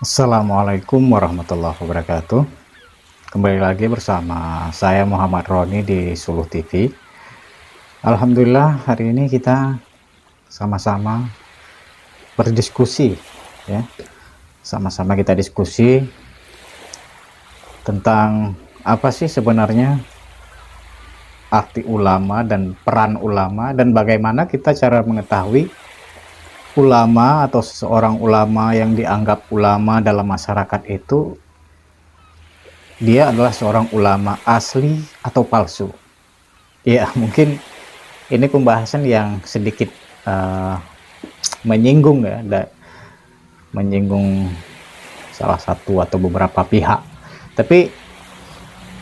Assalamualaikum warahmatullahi wabarakatuh. Kembali lagi bersama saya Muhammad Roni di Suluh TV. Alhamdulillah hari ini kita sama-sama berdiskusi ya. Sama-sama kita diskusi tentang apa sih sebenarnya arti ulama dan peran ulama, dan bagaimana kita cara mengetahui ulama atau seseorang ulama yang dianggap ulama dalam masyarakat itu dia adalah seorang ulama asli atau palsu. Ya, mungkin ini pembahasan yang sedikit menyinggung ya, menyinggung salah satu atau beberapa pihak. Tapi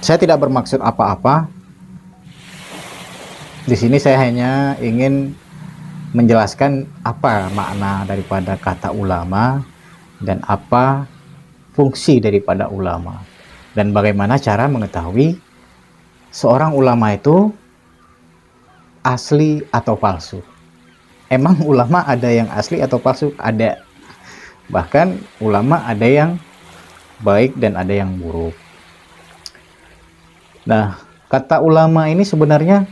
saya tidak bermaksud apa-apa. Di sini saya hanya ingin menjelaskan apa makna daripada kata ulama dan apa fungsi daripada ulama, dan bagaimana cara mengetahui seorang ulama itu asli atau palsu. Emang ulama ada yang asli atau palsu? Ada. Bahkan ulama ada yang baik dan ada yang buruk. Nah, kata ulama ini sebenarnya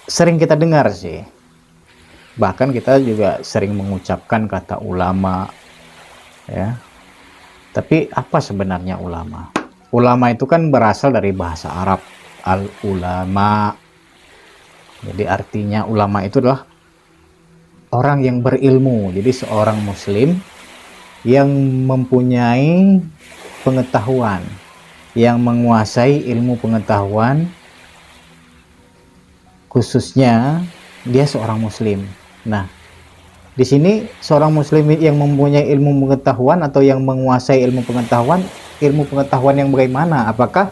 sering kita dengar sih. Bahkan kita juga sering mengucapkan kata ulama ya. Tapi apa sebenarnya ulama? Ulama itu kan berasal dari bahasa Arab, al-ulama. Jadi artinya ulama itu adalah orang yang berilmu. Jadi seorang muslim yang mempunyai pengetahuan, yang menguasai ilmu pengetahuan, khususnya dia seorang muslim. Nah, di sini seorang muslim yang mempunyai ilmu pengetahuan atau yang menguasai ilmu pengetahuan yang bagaimana? Apakah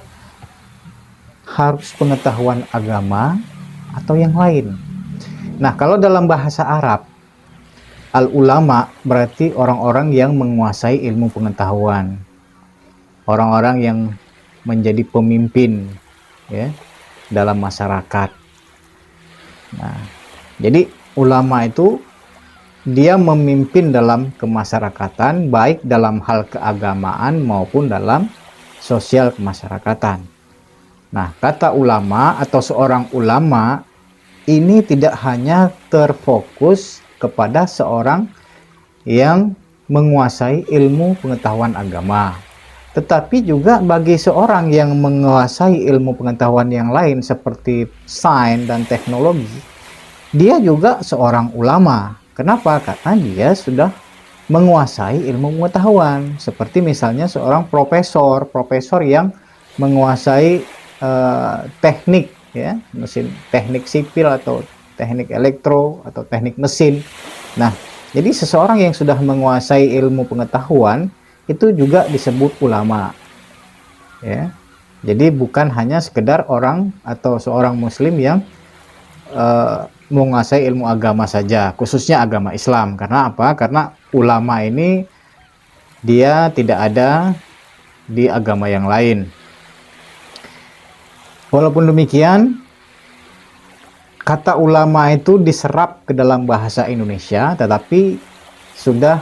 harus pengetahuan agama atau yang lain? Nah, kalau dalam bahasa Arab, al-ulama berarti orang-orang yang menguasai ilmu pengetahuan, orang-orang yang menjadi pemimpin ya dalam masyarakat. Nah, jadi ulama itu dia memimpin dalam kemasyarakatan, baik dalam hal keagamaan maupun dalam sosial kemasyarakatan. Nah, kata ulama atau seorang ulama ini tidak hanya terfokus kepada seorang yang menguasai ilmu pengetahuan agama, tetapi juga bagi seorang yang menguasai ilmu pengetahuan yang lain seperti sains dan teknologi, dia juga seorang ulama. Kenapa? Karena dia sudah menguasai ilmu pengetahuan. Seperti misalnya seorang profesor yang menguasai teknik ya, mesin, teknik sipil atau teknik elektro atau teknik mesin. Nah, jadi seseorang yang sudah menguasai ilmu pengetahuan itu juga disebut ulama ya. Jadi bukan hanya sekedar orang atau seorang muslim yang menguasai ilmu agama saja, khususnya agama Islam. Karena apa? Karena ulama ini dia tidak ada di agama yang lain. Walaupun demikian, kata ulama itu diserap ke dalam bahasa Indonesia, tetapi sudah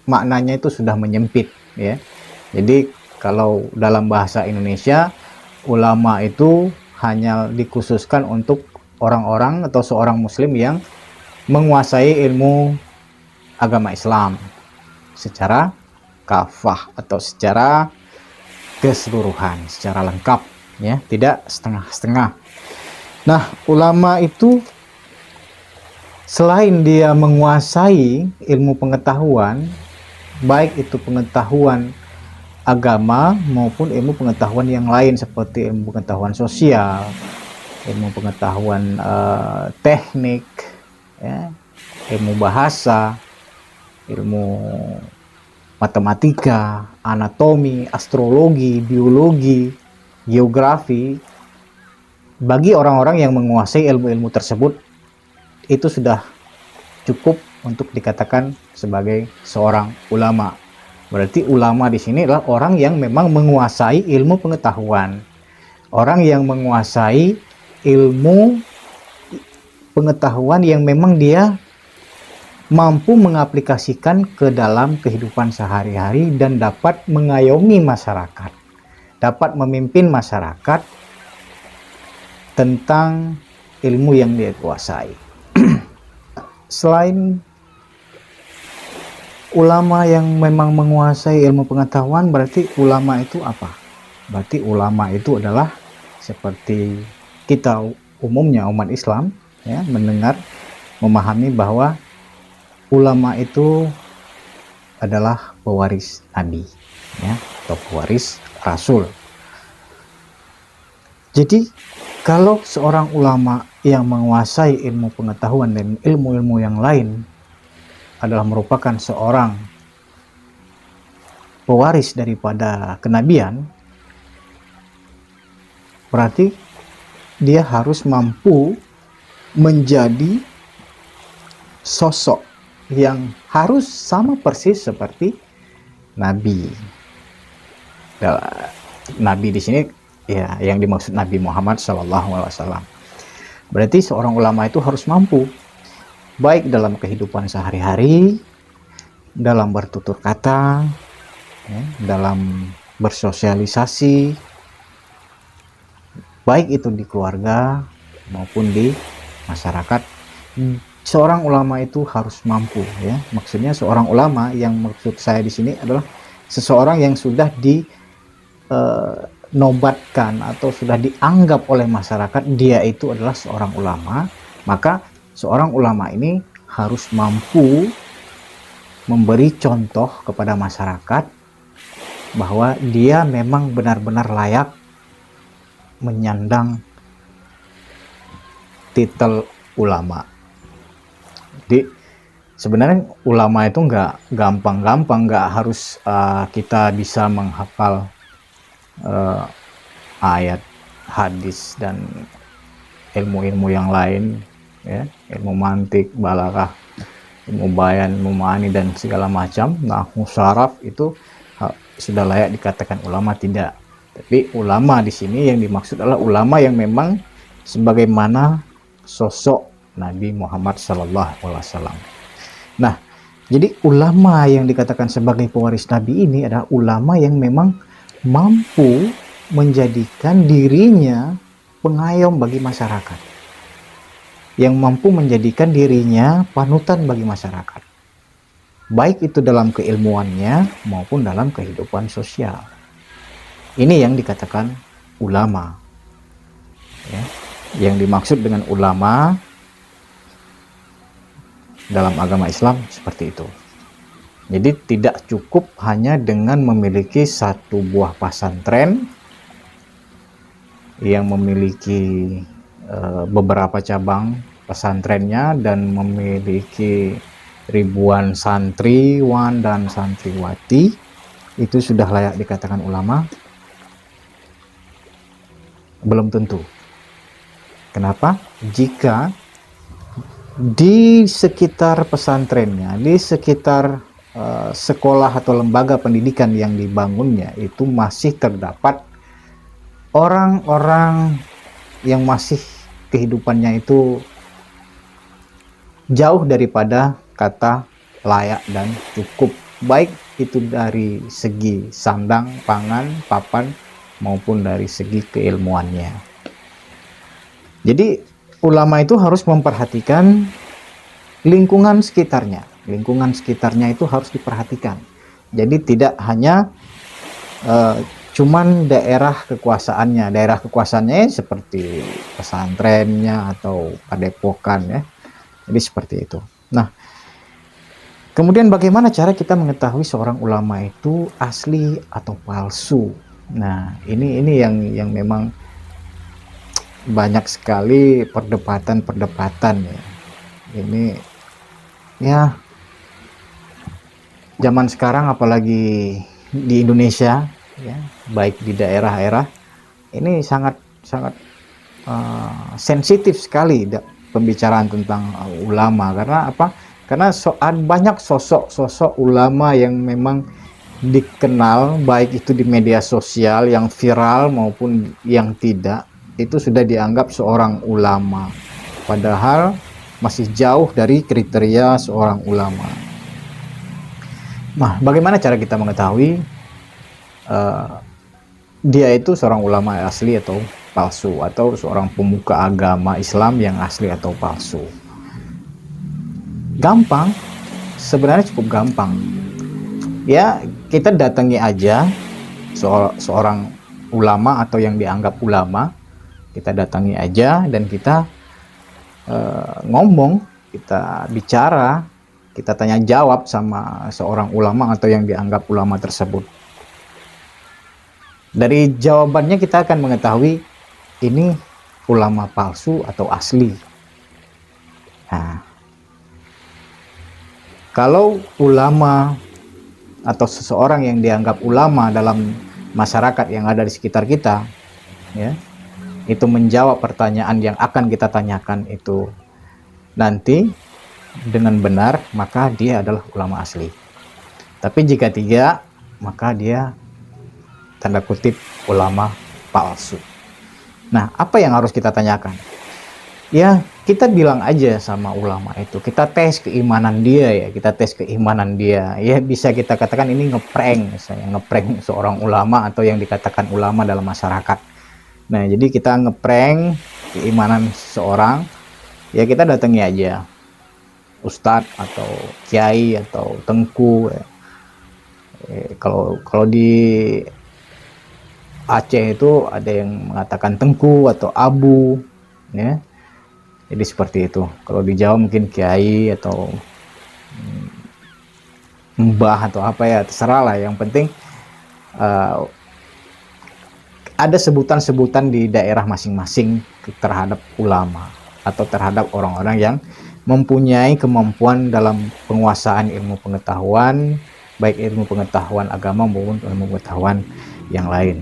maknanya itu sudah menyempit ya. Jadi kalau dalam bahasa Indonesia, ulama itu hanya dikhususkan untuk orang-orang atau seorang muslim yang menguasai ilmu agama Islam secara kafah atau secara keseluruhan, secara lengkap ya, tidak setengah-setengah. Nah, ulama itu selain dia menguasai ilmu pengetahuan, baik itu pengetahuan agama maupun ilmu pengetahuan yang lain seperti ilmu pengetahuan sosial, ilmu pengetahuan teknik ya, ilmu bahasa, ilmu matematika, anatomi, astrologi, biologi, geografi. Bagi orang-orang yang menguasai ilmu-ilmu tersebut, itu sudah cukup untuk dikatakan sebagai seorang ulama. Berarti ulama di sini adalah orang yang memang menguasai ilmu pengetahuan, orang yang menguasai ilmu pengetahuan yang memang dia mampu mengaplikasikan ke dalam kehidupan sehari-hari dan dapat mengayomi masyarakat, dapat memimpin masyarakat tentang ilmu yang dia kuasai. Selain ulama yang memang menguasai ilmu pengetahuan, berarti ulama itu apa? Berarti ulama itu adalah seperti kita umumnya umat Islam ya, mendengar, memahami bahwa ulama itu adalah pewaris Nabi ya, atau pewaris Rasul. Jadi kalau seorang ulama yang menguasai ilmu pengetahuan dan ilmu-ilmu yang lain adalah merupakan seorang pewaris daripada kenabian, berarti dia harus mampu menjadi sosok yang harus sama persis seperti Nabi. Nabi di sini ya yang dimaksud Nabi Muhammad SAW. Berarti seorang ulama itu harus mampu baik dalam kehidupan sehari-hari, dalam bertutur kata, ya, dalam bersosialisasi, baik itu di keluarga maupun di masyarakat. Seorang ulama itu harus mampu ya. Maksudnya seorang ulama, yang maksud saya di sini adalah seseorang yang sudah dinobatkan atau sudah dianggap oleh masyarakat dia itu adalah seorang ulama. Maka seorang ulama ini harus mampu memberi contoh kepada masyarakat bahwa dia memang benar-benar layak menyandang titel ulama. Jadi sebenarnya ulama itu nggak gampang-gampang, nggak harus kita bisa menghafal ayat, hadis, dan ilmu-ilmu yang lain, ya, ilmu mantik, balaghah, ilmu bayan, ilmu ma'ani, dan segala macam. Nahwu, syaraf itu sudah layak dikatakan ulama, tidak. Tapi ulama di sini yang dimaksud adalah ulama yang memang sebagaimana sosok Nabi Muhammad SAW. Nah, jadi ulama yang dikatakan sebagai pewaris Nabi ini adalah ulama yang memang mampu menjadikan dirinya pengayom bagi masyarakat, yang mampu menjadikan dirinya panutan bagi masyarakat, baik itu dalam keilmuannya maupun dalam kehidupan sosial. Ini yang dikatakan ulama ya. Yang dimaksud dengan ulama dalam agama Islam seperti itu. Jadi tidak cukup hanya dengan memiliki satu buah pesantren yang memiliki beberapa cabang pesantrennya dan memiliki ribuan santriwan dan santriwati, itu sudah layak dikatakan ulama? Belum tentu. Kenapa? Jika di sekitar pesantrennya, di sekitar sekolah atau lembaga pendidikan yang dibangunnya itu masih terdapat orang-orang yang masih kehidupannya itu jauh daripada kata layak dan cukup, baik itu dari segi sandang, pangan, papan, maupun dari segi keilmuannya. Jadi ulama itu harus memperhatikan lingkungan sekitarnya. Lingkungan sekitarnya itu harus diperhatikan. Jadi tidak hanya cuman daerah kekuasaannya. Daerah kekuasaannya seperti pesantrennya atau padepokan ya. Jadi seperti itu. Nah, kemudian bagaimana cara kita mengetahui seorang ulama itu asli atau palsu? Nah, ini yang memang banyak sekali perdebatan ya. Ini ya zaman sekarang, apalagi di Indonesia ya, baik di daerah-daerah ini sangat sensitif sekali pembicaraan tentang ulama. Karena apa? Karena banyak sosok ulama yang memang dikenal, baik itu di media sosial yang viral maupun yang tidak, itu sudah dianggap seorang ulama. Padahal masih jauh dari kriteria seorang ulama. Nah, bagaimana cara kita mengetahui dia itu seorang ulama asli atau palsu, atau seorang pemuka agama Islam yang asli atau palsu? Gampang, sebenarnya cukup gampang. Ya, kita datangi aja seorang ulama atau yang dianggap ulama, kita datangi aja dan kita ngomong, kita bicara, kita tanya jawab sama seorang ulama atau yang dianggap ulama tersebut. Dari jawabannya kita akan mengetahui ini ulama palsu atau asli. Nah, kalau ulama atau seseorang yang dianggap ulama dalam masyarakat yang ada di sekitar kita, ya, itu menjawab pertanyaan yang akan kita tanyakan itu nanti dengan benar, maka dia adalah ulama asli. Tapi jika tidak, maka dia tanda kutip ulama palsu. Nah, apa yang harus kita tanyakan? Ya, kita bilang aja sama ulama itu, kita tes keimanan dia ya, kita tes keimanan dia. Ya, bisa kita katakan ini ngeprank, misalnya ngeprank seorang ulama atau yang dikatakan ulama dalam masyarakat. Nah, jadi kita ngeprank keimanan seseorang, ya kita datangi aja ustadz atau kiai atau tengku ya. Kalau di Aceh itu ada yang mengatakan tengku atau abu ya, jadi seperti itu. Kalau di Jawa mungkin kiai atau mbah atau apa ya, terserah lah, yang penting ada sebutan-sebutan di daerah masing-masing terhadap ulama atau terhadap orang-orang yang mempunyai kemampuan dalam penguasaan ilmu pengetahuan, baik ilmu pengetahuan agama maupun ilmu pengetahuan yang lain.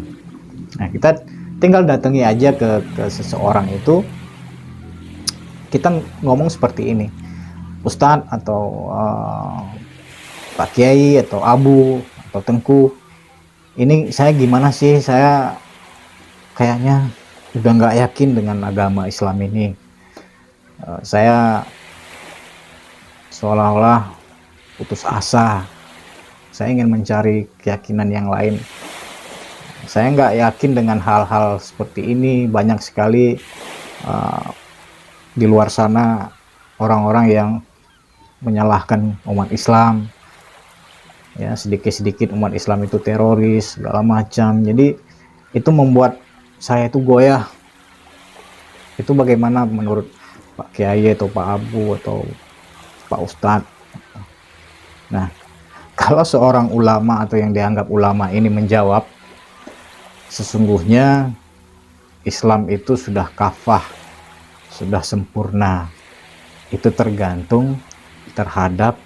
Nah, kita tinggal datangi aja ke seseorang itu, kita ngomong seperti ini, Ustadz atau Pak Kiai atau Abu atau Tengku, ini saya gimana sih, saya kayaknya udah nggak yakin dengan agama Islam ini. Saya seolah-olah putus asa, saya ingin mencari keyakinan yang lain. Saya nggak yakin dengan hal-hal seperti ini. Banyak sekali di luar sana orang-orang yang menyalahkan umat Islam. Ya, sedikit-sedikit umat Islam itu teroris, segala macam. Jadi itu membuat saya itu goyah. Itu bagaimana menurut Pak Kiai atau Pak Abu atau Pak Ustadz? Nah, kalau seorang ulama atau yang dianggap ulama ini menjawab, sesungguhnya Islam itu sudah kafah, sudah sempurna. Itu tergantung terhadap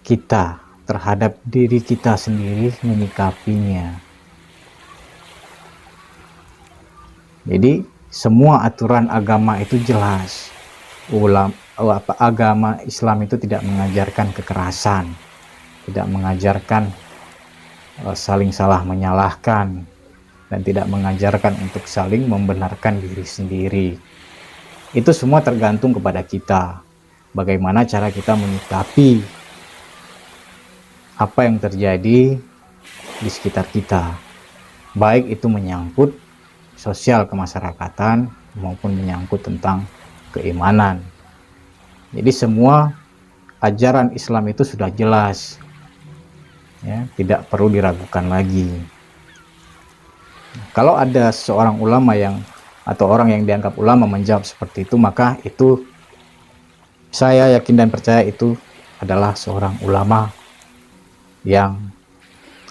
kita, terhadap diri kita sendiri menyikapinya. Jadi semua aturan agama itu jelas. Agama Islam itu tidak mengajarkan kekerasan, tidak mengajarkan saling salah menyalahkan, dan tidak mengajarkan untuk saling membenarkan diri sendiri. Itu semua tergantung kepada kita, bagaimana cara kita menyikapi apa yang terjadi di sekitar kita, baik itu menyangkut sosial kemasyarakatan maupun menyangkut tentang keimanan. Jadi semua ajaran Islam itu sudah jelas, ya, tidak perlu diragukan lagi. Kalau ada seorang ulama yang atau orang yang dianggap ulama menjawab seperti itu, maka itu saya yakin dan percaya itu adalah seorang ulama yang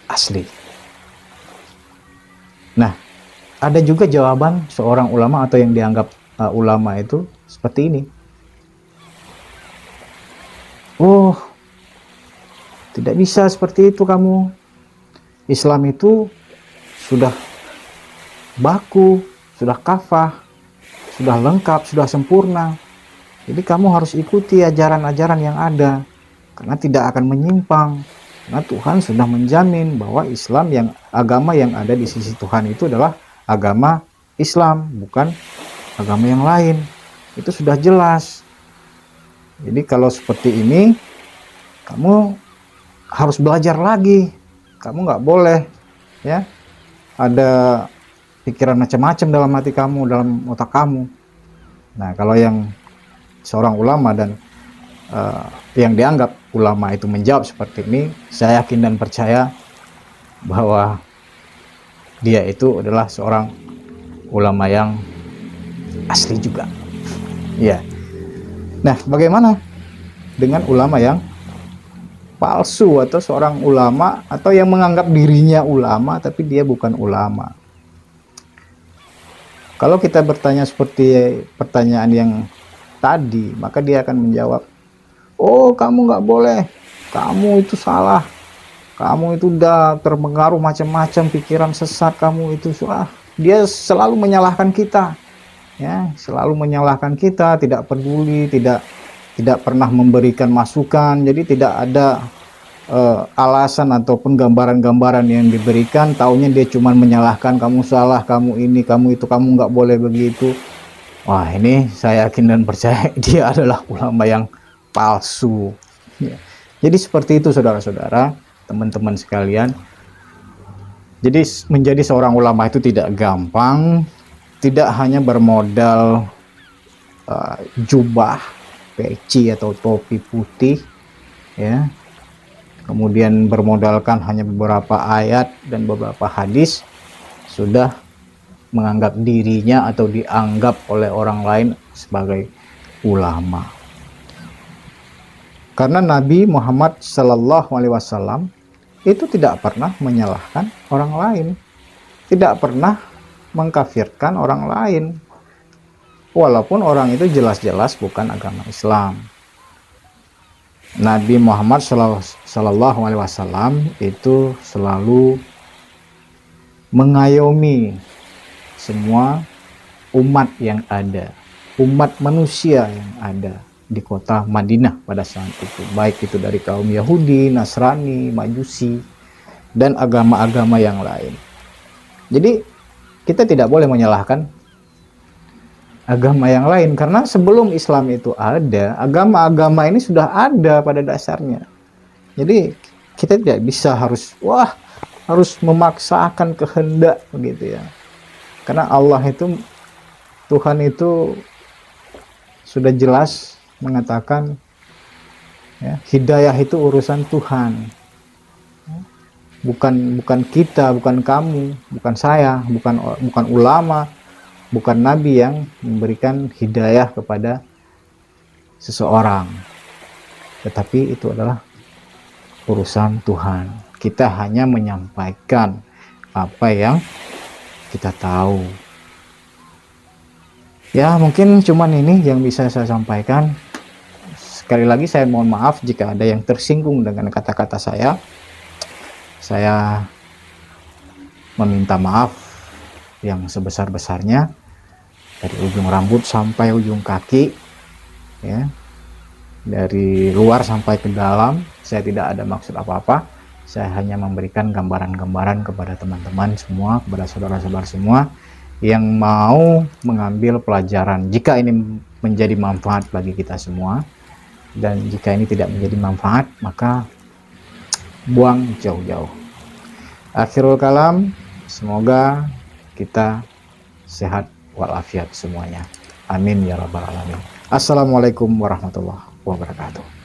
asli. Nah, ada juga jawaban seorang ulama atau yang dianggap ulama itu seperti ini. Oh, tidak bisa seperti itu kamu. Islam itu sudah baku, sudah kafah, sudah lengkap, sudah sempurna. Jadi kamu harus ikuti ajaran-ajaran yang ada, karena tidak akan menyimpang. Karena Tuhan sudah menjamin bahwa Islam, yang agama yang ada di sisi Tuhan itu adalah agama Islam, bukan agama yang lain. Itu sudah jelas. Jadi kalau seperti ini, kamu harus belajar lagi. Kamu nggak boleh ya ada pikiran macam-macam dalam hati kamu, dalam otak kamu. Nah, kalau yang seorang ulama dan yang dianggap ulama itu menjawab seperti ini, saya yakin dan percaya bahwa dia itu adalah seorang ulama yang asli juga. Ya. Nah, bagaimana dengan ulama yang palsu atau seorang ulama atau yang menganggap dirinya ulama tapi dia bukan ulama? Kalau kita bertanya seperti pertanyaan yang tadi, maka dia akan menjawab, oh kamu nggak boleh, kamu itu salah, kamu itu udah terpengaruh macam-macam pikiran sesat, kamu itu salah. Dia selalu menyalahkan kita, ya, selalu menyalahkan kita, tidak peduli, tidak pernah memberikan masukan. Jadi tidak ada alasan ataupun gambaran-gambaran yang diberikan. Taunya dia cuma menyalahkan, kamu salah, kamu ini, kamu itu, kamu nggak boleh begitu. Wah, ini saya yakin dan percaya dia adalah ulama yang palsu. Ya. Jadi seperti itu saudara-saudara, teman-teman sekalian. Jadi menjadi seorang ulama itu tidak gampang, tidak hanya bermodal jubah, peci atau topi putih, ya. Kemudian bermodalkan hanya beberapa ayat dan beberapa hadis, sudah menganggap dirinya atau dianggap oleh orang lain sebagai ulama. Karena Nabi Muhammad Sallallahu Alaihi Wasallam itu tidak pernah menyalahkan orang lain, tidak pernah mengkafirkan orang lain, walaupun orang itu jelas-jelas bukan agama Islam. Nabi Muhammad Sallallahu Alaihi Wasallam itu selalu mengayomi semua umat yang ada, umat manusia yang ada di kota Madinah pada saat itu, baik itu dari kaum Yahudi, Nasrani, Majusi, dan agama-agama yang lain. Jadi kita tidak boleh menyalahkan agama yang lain, karena sebelum Islam itu ada, agama-agama ini sudah ada pada dasarnya. Jadi kita tidak bisa harus memaksakan kehendak begitu ya. Karena Allah itu, Tuhan itu sudah jelas mengatakan ya, hidayah itu urusan Tuhan. Bukan kita, bukan kamu, bukan saya, bukan ulama, bukan nabi yang memberikan hidayah kepada seseorang, tetapi itu adalah urusan Tuhan. Kita hanya menyampaikan apa yang kita tahu. Ya, mungkin cuman ini yang bisa saya sampaikan. Sekali lagi saya mohon maaf jika ada yang tersinggung dengan kata-kata saya. Saya meminta maaf yang sebesar-besarnya, dari ujung rambut sampai ujung kaki, ya, dari luar sampai ke dalam. Saya tidak ada maksud apa-apa, saya hanya memberikan gambaran-gambaran kepada teman-teman semua, kepada saudara-saudara semua yang mau mengambil pelajaran. Jika ini menjadi manfaat bagi kita semua, dan jika ini tidak menjadi manfaat, maka buang jauh-jauh. Akhirul kalam, semoga kita sehat walafiat semuanya. Amin ya rabbal alamin. Assalamualaikum warahmatullahi wabarakatuh.